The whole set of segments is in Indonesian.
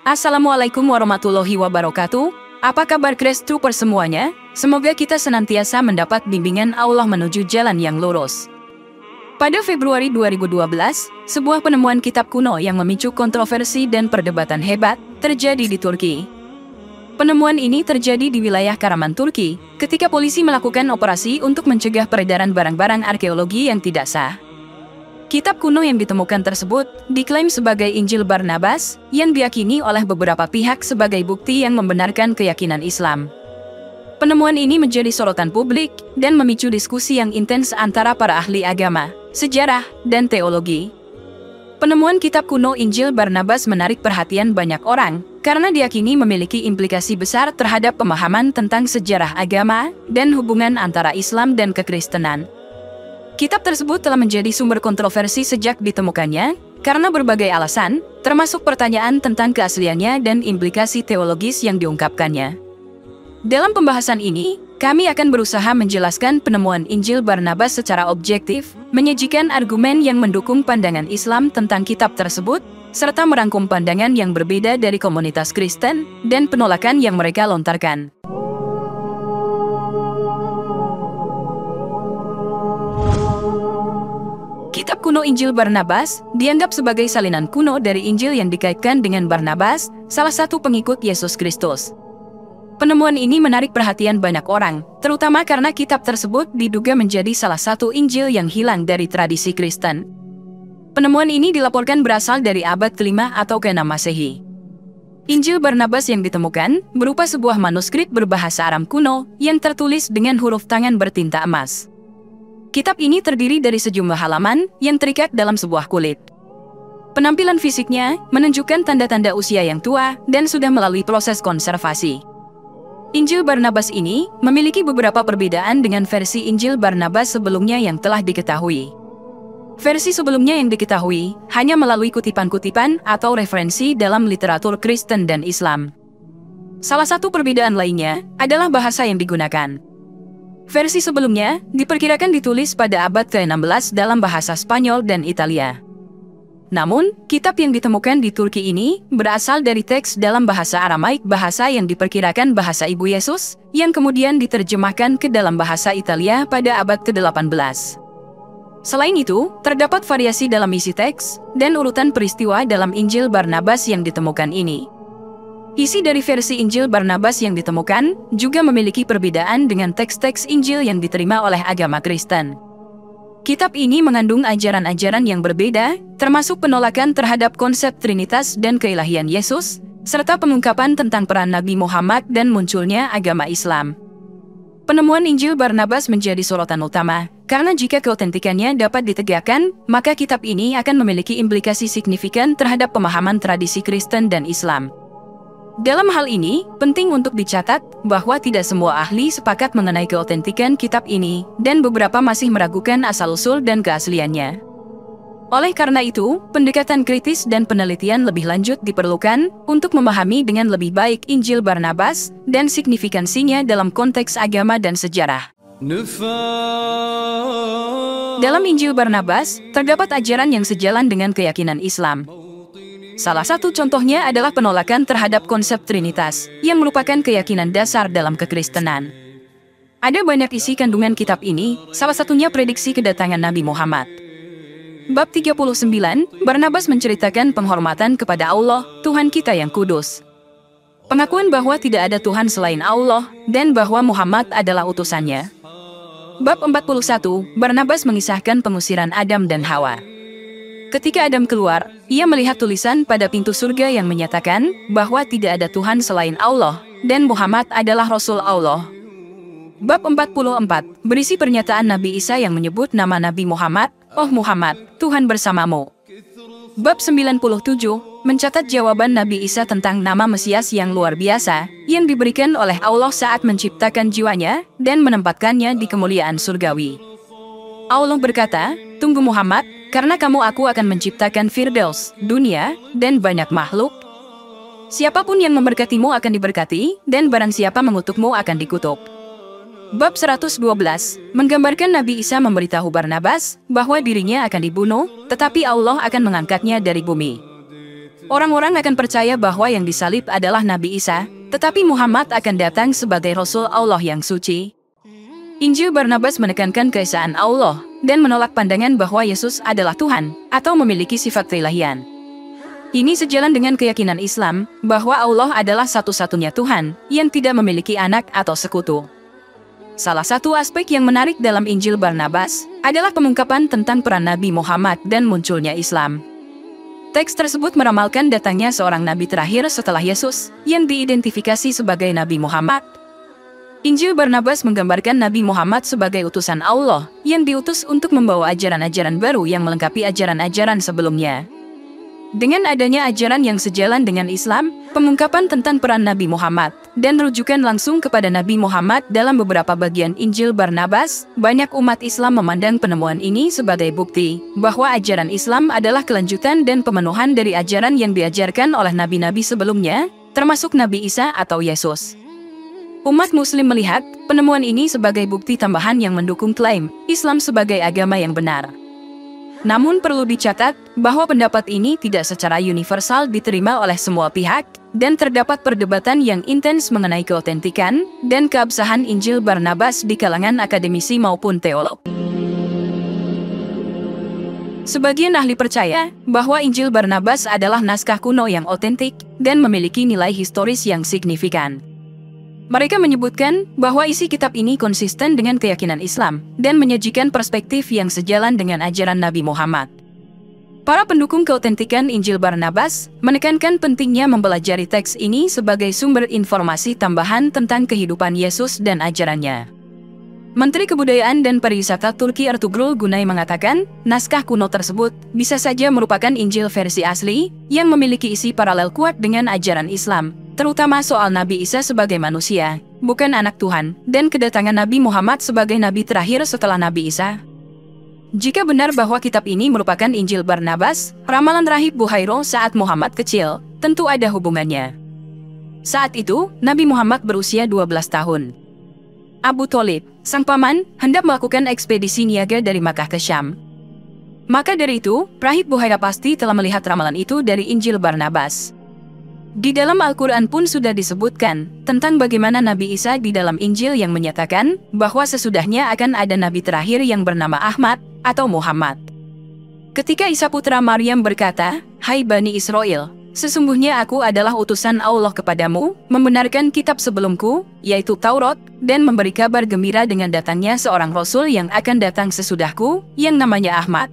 Assalamualaikum warahmatullahi wabarakatuh. Apa kabar Grace Trooper semuanya? Semoga kita senantiasa mendapat bimbingan Allah menuju jalan yang lurus. Pada Februari 2012, sebuah penemuan kitab kuno yang memicu kontroversi dan perdebatan hebat terjadi di Turki. Penemuan ini terjadi di wilayah Karaman, Turki, ketika polisi melakukan operasi untuk mencegah peredaran barang-barang arkeologi yang tidak sah. Kitab kuno yang ditemukan tersebut diklaim sebagai Injil Barnabas, yang diyakini oleh beberapa pihak sebagai bukti yang membenarkan keyakinan Islam. Penemuan ini menjadi sorotan publik dan memicu diskusi yang intens antara para ahli agama, sejarah, dan teologi. Penemuan kitab kuno Injil Barnabas menarik perhatian banyak orang, karena diyakini memiliki implikasi besar terhadap pemahaman tentang sejarah agama dan hubungan antara Islam dan kekristenan. Kitab tersebut telah menjadi sumber kontroversi sejak ditemukannya, karena berbagai alasan, termasuk pertanyaan tentang keasliannya dan implikasi teologis yang diungkapkannya. Dalam pembahasan ini, kami akan berusaha menjelaskan penemuan Injil Barnabas secara objektif, menyajikan argumen yang mendukung pandangan Islam tentang kitab tersebut, serta merangkum pandangan yang berbeda dari komunitas Kristen, dan penolakan yang mereka lontarkan. Kitab kuno Injil Barnabas dianggap sebagai salinan kuno dari Injil yang dikaitkan dengan Barnabas, salah satu pengikut Yesus Kristus. Penemuan ini menarik perhatian banyak orang, terutama karena kitab tersebut diduga menjadi salah satu Injil yang hilang dari tradisi Kristen. Penemuan ini dilaporkan berasal dari abad ke-5 atau ke-6 Masehi. Injil Barnabas yang ditemukan berupa sebuah manuskrip berbahasa Aram kuno yang tertulis dengan huruf tangan bertinta emas. Kitab ini terdiri dari sejumlah halaman yang terikat dalam sebuah kulit. Penampilan fisiknya menunjukkan tanda-tanda usia yang tua dan sudah melalui proses konservasi. Injil Barnabas ini memiliki beberapa perbedaan dengan versi Injil Barnabas sebelumnya yang telah diketahui. Versi sebelumnya yang diketahui hanya melalui kutipan-kutipan atau referensi dalam literatur Kristen dan Islam. Salah satu perbedaan lainnya adalah bahasa yang digunakan. Versi sebelumnya diperkirakan ditulis pada abad ke-16 dalam bahasa Spanyol dan Italia. Namun, kitab yang ditemukan di Turki ini berasal dari teks dalam bahasa Aramaik, bahasa yang diperkirakan bahasa ibu Yesus, yang kemudian diterjemahkan ke dalam bahasa Italia pada abad ke-18. Selain itu, terdapat variasi dalam isi teks dan urutan peristiwa dalam Injil Barnabas yang ditemukan ini. Isi dari versi Injil Barnabas yang ditemukan juga memiliki perbedaan dengan teks-teks Injil yang diterima oleh agama Kristen. Kitab ini mengandung ajaran-ajaran yang berbeda, termasuk penolakan terhadap konsep Trinitas dan keilahian Yesus, serta pengungkapan tentang peran Nabi Muhammad dan munculnya agama Islam. Penemuan Injil Barnabas menjadi sorotan utama, karena jika keautentikannya dapat ditegakkan, maka kitab ini akan memiliki implikasi signifikan terhadap pemahaman tradisi Kristen dan Islam. Dalam hal ini, penting untuk dicatat bahwa tidak semua ahli sepakat mengenai keautentikan kitab ini, dan beberapa masih meragukan asal-usul dan keasliannya. Oleh karena itu, pendekatan kritis dan penelitian lebih lanjut diperlukan untuk memahami dengan lebih baik Injil Barnabas dan signifikansinya dalam konteks agama dan sejarah. Dalam Injil Barnabas, terdapat ajaran yang sejalan dengan keyakinan Islam. Salah satu contohnya adalah penolakan terhadap konsep Trinitas, yang merupakan keyakinan dasar dalam kekristenan. Ada banyak isi kandungan kitab ini, salah satunya prediksi kedatangan Nabi Muhammad. Bab 39, Barnabas menceritakan penghormatan kepada Allah, Tuhan kita yang kudus. Pengakuan bahwa tidak ada Tuhan selain Allah, dan bahwa Muhammad adalah utusannya. Bab 41, Barnabas mengisahkan pengusiran Adam dan Hawa. Ketika Adam keluar, ia melihat tulisan pada pintu surga yang menyatakan bahwa tidak ada Tuhan selain Allah, dan Muhammad adalah Rasul Allah. Bab 44, berisi pernyataan Nabi Isa yang menyebut nama Nabi Muhammad, "Oh Muhammad, Tuhan bersamamu." Bab 97, mencatat jawaban Nabi Isa tentang nama Mesias yang luar biasa, yang diberikan oleh Allah saat menciptakan jiwanya, dan menempatkannya di kemuliaan surgawi. Allah berkata, "Tunggu Muhammad, karena aku akan menciptakan Firdaus, dunia, dan banyak makhluk. Siapapun yang memberkatimu akan diberkati, dan barang siapa mengutukmu akan dikutuk." Bab 112, menggambarkan Nabi Isa memberitahu Barnabas bahwa dirinya akan dibunuh, tetapi Allah akan mengangkatnya dari bumi. Orang-orang akan percaya bahwa yang disalib adalah Nabi Isa, tetapi Muhammad akan datang sebagai Rasul Allah yang suci. Injil Barnabas menekankan keesaan Allah dan menolak pandangan bahwa Yesus adalah Tuhan atau memiliki sifat keilahian. Ini sejalan dengan keyakinan Islam bahwa Allah adalah satu-satunya Tuhan yang tidak memiliki anak atau sekutu. Salah satu aspek yang menarik dalam Injil Barnabas adalah pengungkapan tentang peran Nabi Muhammad dan munculnya Islam. Teks tersebut meramalkan datangnya seorang nabi terakhir setelah Yesus, yang diidentifikasi sebagai Nabi Muhammad. Injil Barnabas menggambarkan Nabi Muhammad sebagai utusan Allah, yang diutus untuk membawa ajaran-ajaran baru yang melengkapi ajaran-ajaran sebelumnya. Dengan adanya ajaran yang sejalan dengan Islam, pengungkapan tentang peran Nabi Muhammad, dan rujukan langsung kepada Nabi Muhammad dalam beberapa bagian Injil Barnabas, banyak umat Islam memandang penemuan ini sebagai bukti bahwa ajaran Islam adalah kelanjutan dan pemenuhan dari ajaran yang diajarkan oleh nabi-nabi sebelumnya, termasuk Nabi Isa atau Yesus. Umat Muslim melihat penemuan ini sebagai bukti tambahan yang mendukung klaim Islam sebagai agama yang benar. Namun perlu dicatat bahwa pendapat ini tidak secara universal diterima oleh semua pihak, dan terdapat perdebatan yang intens mengenai keotentikan dan keabsahan Injil Barnabas di kalangan akademisi maupun teolog. Sebagian ahli percaya bahwa Injil Barnabas adalah naskah kuno yang otentik dan memiliki nilai historis yang signifikan. Mereka menyebutkan bahwa isi kitab ini konsisten dengan keyakinan Islam dan menyajikan perspektif yang sejalan dengan ajaran Nabi Muhammad. Para pendukung keotentikan Injil Barnabas menekankan pentingnya mempelajari teks ini sebagai sumber informasi tambahan tentang kehidupan Yesus dan ajarannya. Menteri Kebudayaan dan Pariwisata Turki Ertugrul Günay mengatakan, naskah kuno tersebut bisa saja merupakan Injil versi asli yang memiliki isi paralel kuat dengan ajaran Islam, terutama soal Nabi Isa sebagai manusia, bukan anak Tuhan, dan kedatangan Nabi Muhammad sebagai nabi terakhir setelah Nabi Isa. Jika benar bahwa kitab ini merupakan Injil Barnabas, ramalan Rahib Buhairo saat Muhammad kecil tentu ada hubungannya. Saat itu, Nabi Muhammad berusia 12 tahun. Abu Tholib, sang paman, hendak melakukan ekspedisi niaga dari Makkah ke Syam. Maka dari itu, Rahib Buhaira pasti telah melihat ramalan itu dari Injil Barnabas. Di dalam Al-Quran pun sudah disebutkan tentang bagaimana Nabi Isa di dalam Injil yang menyatakan bahwa sesudahnya akan ada nabi terakhir yang bernama Ahmad atau Muhammad. Ketika Isa putra Maryam berkata, "Hai Bani Israel, sesungguhnya aku adalah utusan Allah kepadamu, membenarkan kitab sebelumku, yaitu Taurat, dan memberi kabar gembira dengan datangnya seorang Rasul yang akan datang sesudahku, yang namanya Ahmad."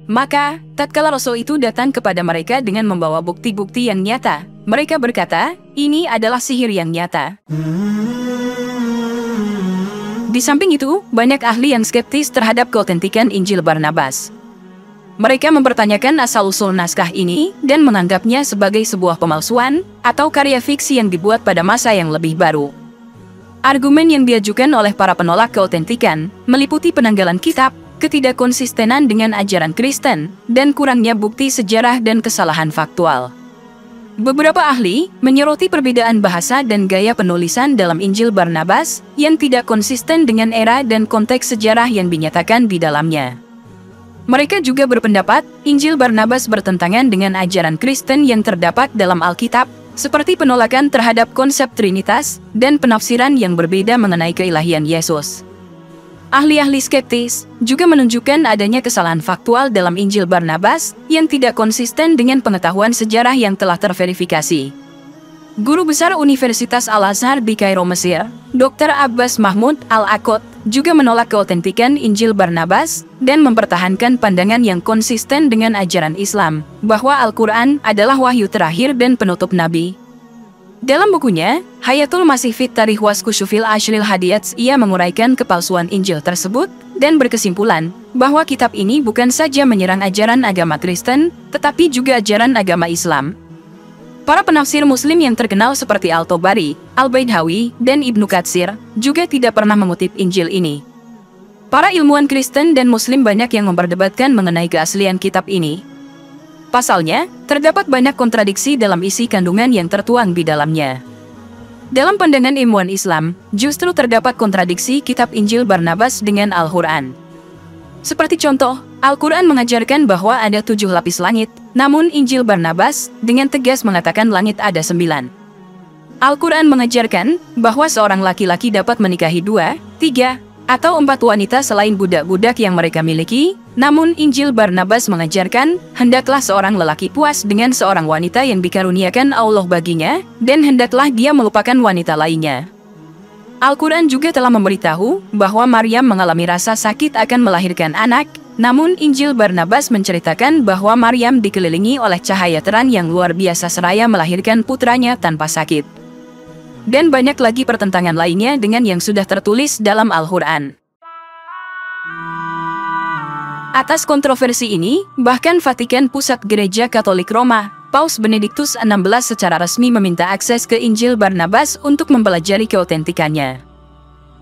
Maka, tatkala Rasul itu datang kepada mereka dengan membawa bukti-bukti yang nyata, mereka berkata, "Ini adalah sihir yang nyata." Di samping itu, banyak ahli yang skeptis terhadap keotentikan Injil Barnabas. Mereka mempertanyakan asal-usul naskah ini dan menganggapnya sebagai sebuah pemalsuan atau karya fiksi yang dibuat pada masa yang lebih baru. Argumen yang diajukan oleh para penolak keotentikan meliputi penanggalan kitab, ketidakkonsistenan dengan ajaran Kristen, dan kurangnya bukti sejarah dan kesalahan faktual. Beberapa ahli menyoroti perbedaan bahasa dan gaya penulisan dalam Injil Barnabas yang tidak konsisten dengan era dan konteks sejarah yang dinyatakan di dalamnya. Mereka juga berpendapat Injil Barnabas bertentangan dengan ajaran Kristen yang terdapat dalam Alkitab, seperti penolakan terhadap konsep Trinitas dan penafsiran yang berbeda mengenai keilahian Yesus. Ahli-ahli skeptis juga menunjukkan adanya kesalahan faktual dalam Injil Barnabas yang tidak konsisten dengan pengetahuan sejarah yang telah terverifikasi. Guru besar Universitas Al-Azhar di Kairo, Mesir, Dr. Abbas Mahmud Al-Aqad, juga menolak keotentikan Injil Barnabas dan mempertahankan pandangan yang konsisten dengan ajaran Islam, bahwa Al-Quran adalah wahyu terakhir dan penutup Nabi. Dalam bukunya, Hayatul Masih fit Tarikh was Kusyufil Ashril Hadiyats, ia menguraikan kepalsuan Injil tersebut dan berkesimpulan bahwa kitab ini bukan saja menyerang ajaran agama Kristen, tetapi juga ajaran agama Islam. Para penafsir Muslim yang terkenal seperti Al-Tabari, Al-Baidhawi, dan Ibnu Katsir juga tidak pernah mengutip Injil ini. Para ilmuwan Kristen dan Muslim banyak yang memperdebatkan mengenai keaslian kitab ini. Pasalnya, terdapat banyak kontradiksi dalam isi kandungan yang tertuang di dalamnya. Dalam pandangan ilmuwan Islam, justru terdapat kontradiksi kitab Injil Barnabas dengan Al-Quran. Seperti contoh, Al-Quran mengajarkan bahwa ada 7 lapis langit, namun Injil Barnabas dengan tegas mengatakan langit ada 9. Al-Quran mengajarkan bahwa seorang laki-laki dapat menikahi 2, 3, atau 4 wanita selain budak-budak yang mereka miliki, namun Injil Barnabas mengajarkan, hendaklah seorang lelaki puas dengan seorang wanita yang dikaruniakan Allah baginya, dan hendaklah dia melupakan wanita lainnya. Al-Quran juga telah memberitahu bahwa Maryam mengalami rasa sakit akan melahirkan anak, namun Injil Barnabas menceritakan bahwa Maryam dikelilingi oleh cahaya terang yang luar biasa seraya melahirkan putranya tanpa sakit. Dan banyak lagi pertentangan lainnya dengan yang sudah tertulis dalam Al-Quran. Atas kontroversi ini, bahkan Vatikan Pusat Gereja Katolik Roma, Paus Benediktus XVI secara resmi meminta akses ke Injil Barnabas untuk mempelajari keautentikannya.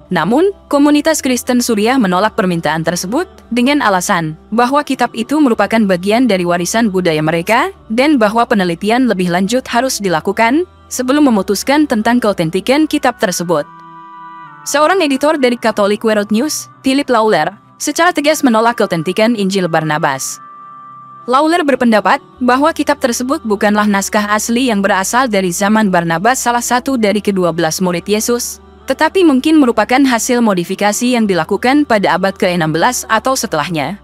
Namun, komunitas Kristen Suriah menolak permintaan tersebut dengan alasan bahwa kitab itu merupakan bagian dari warisan budaya mereka dan bahwa penelitian lebih lanjut harus dilakukan sebelum memutuskan tentang keautentikan kitab tersebut. Seorang editor dari Catholic World News, Philip Lawler, secara tegas menolak keautentikan Injil Barnabas. Lawler berpendapat bahwa kitab tersebut bukanlah naskah asli yang berasal dari zaman Barnabas, salah satu dari ke-12 murid Yesus, tetapi mungkin merupakan hasil modifikasi yang dilakukan pada abad ke-16 atau setelahnya.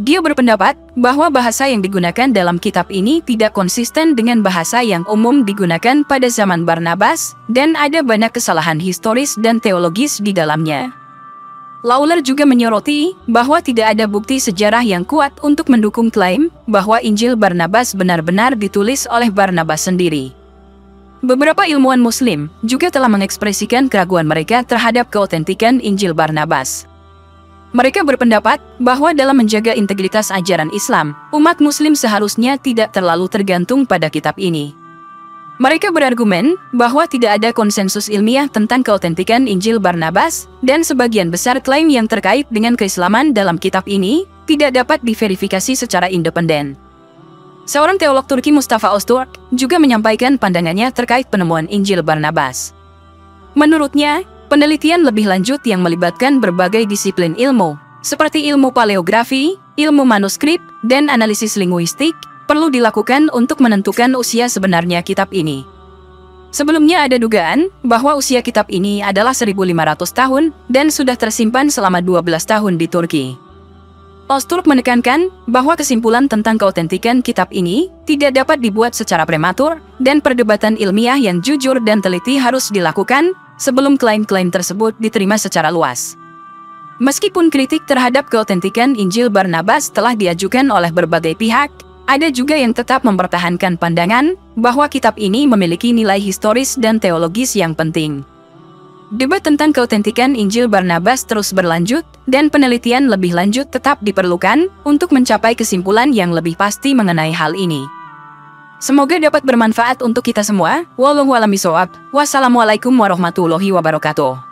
Dia berpendapat bahwa bahasa yang digunakan dalam kitab ini tidak konsisten dengan bahasa yang umum digunakan pada zaman Barnabas, dan ada banyak kesalahan historis dan teologis di dalamnya. Lawler juga menyoroti bahwa tidak ada bukti sejarah yang kuat untuk mendukung klaim bahwa Injil Barnabas benar-benar ditulis oleh Barnabas sendiri. Beberapa ilmuwan Muslim juga telah mengekspresikan keraguan mereka terhadap keautentikan Injil Barnabas. Mereka berpendapat bahwa dalam menjaga integritas ajaran Islam, umat Muslim seharusnya tidak terlalu tergantung pada kitab ini. Mereka berargumen bahwa tidak ada konsensus ilmiah tentang keautentikan Injil Barnabas, dan sebagian besar klaim yang terkait dengan keislaman dalam kitab ini tidak dapat diverifikasi secara independen. Seorang teolog Turki, Mustafa Öztürk, juga menyampaikan pandangannya terkait penemuan Injil Barnabas. Menurutnya, penelitian lebih lanjut yang melibatkan berbagai disiplin ilmu, seperti ilmu paleografi, ilmu manuskrip, dan analisis linguistik, perlu dilakukan untuk menentukan usia sebenarnya kitab ini. Sebelumnya ada dugaan bahwa usia kitab ini adalah 1.500 tahun dan sudah tersimpan selama 12 tahun di Turki. Öztürk menekankan bahwa kesimpulan tentang keautentikan kitab ini tidak dapat dibuat secara prematur, dan perdebatan ilmiah yang jujur dan teliti harus dilakukan sebelum klaim-klaim tersebut diterima secara luas. Meskipun kritik terhadap keautentikan Injil Barnabas telah diajukan oleh berbagai pihak, ada juga yang tetap mempertahankan pandangan bahwa kitab ini memiliki nilai historis dan teologis yang penting. Debat tentang keautentikan Injil Barnabas terus berlanjut, dan penelitian lebih lanjut tetap diperlukan untuk mencapai kesimpulan yang lebih pasti mengenai hal ini. Semoga dapat bermanfaat untuk kita semua. Wallahu a'lam bishawab. Wassalamualaikum warahmatullahi wabarakatuh.